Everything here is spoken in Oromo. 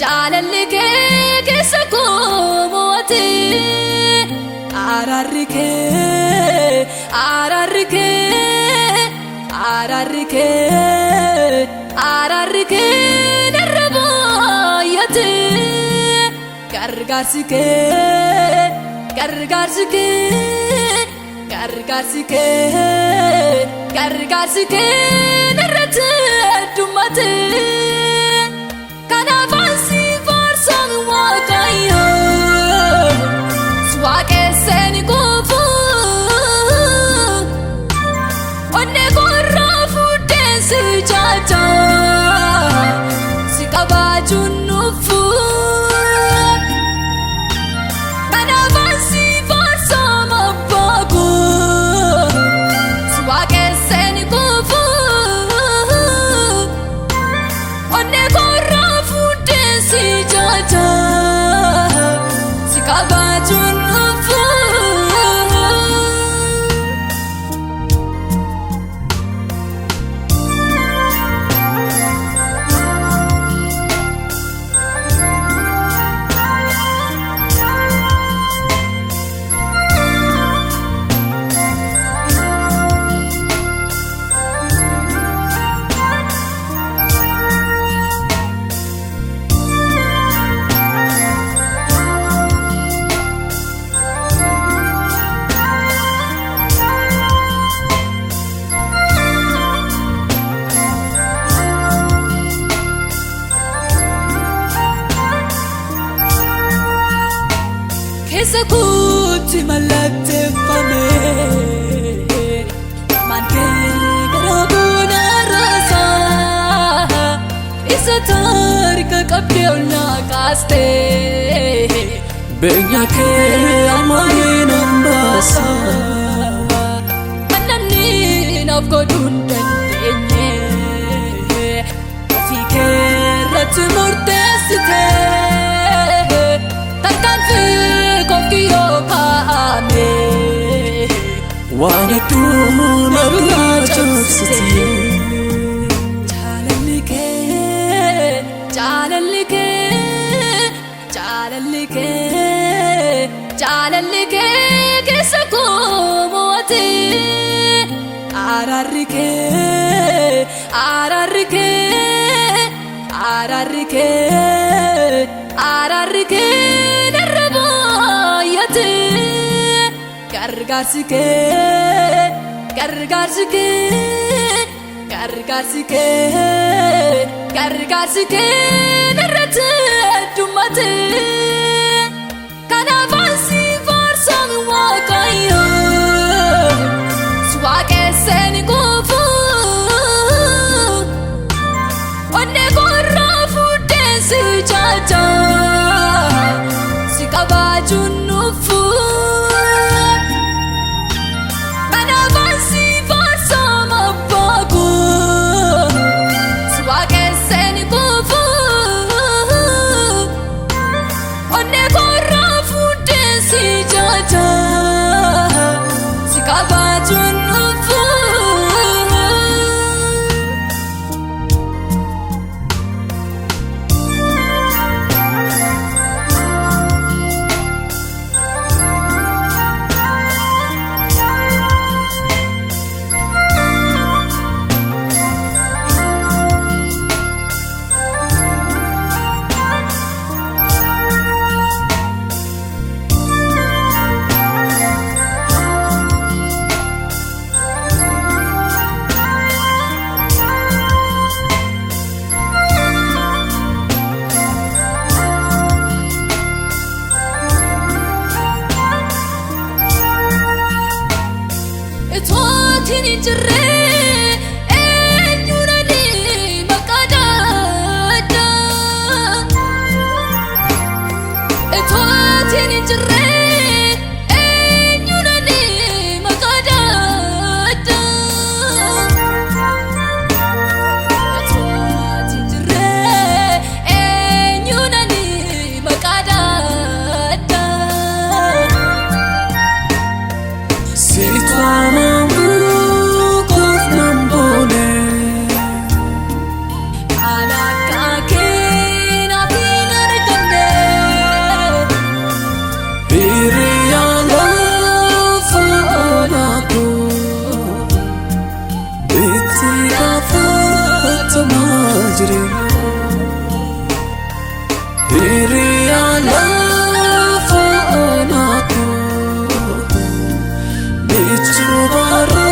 Jaalalli keessa koo mo'ate araarri kee narra baay'ate gargaarsi kee narratti heddumate kanaaf ansi faarsan waaqayyo waaqesseen kufu onne korraa fuudheen si jaaja si qabaachuun nufu kanaaf ansi faarsan abbaagu waaqesseen kufu onne korraa fuudheen si jaaja si qabaachuun nufu. Keessa kuutti mallatteeffame maankee gara goona raasaa isa taarika qabdee olnaa kaastee biyya kee ammaaniin hambaasa namni naaf godhuun dandeenye ofii keerratti murteessitee waan hedduu narraa cabsite jaalalli kee keessa koo mo'ate araarri kee narra baay'ate gargaarsi kee narratti heddumate kanaaf ansi faarsan waaqayyo waaqesseen kufu onne korraa fuudheen si jaaja si qabaachuun nufu kanaaf ansi faarsan abbaagu waaqesseen kufu Itti nu barra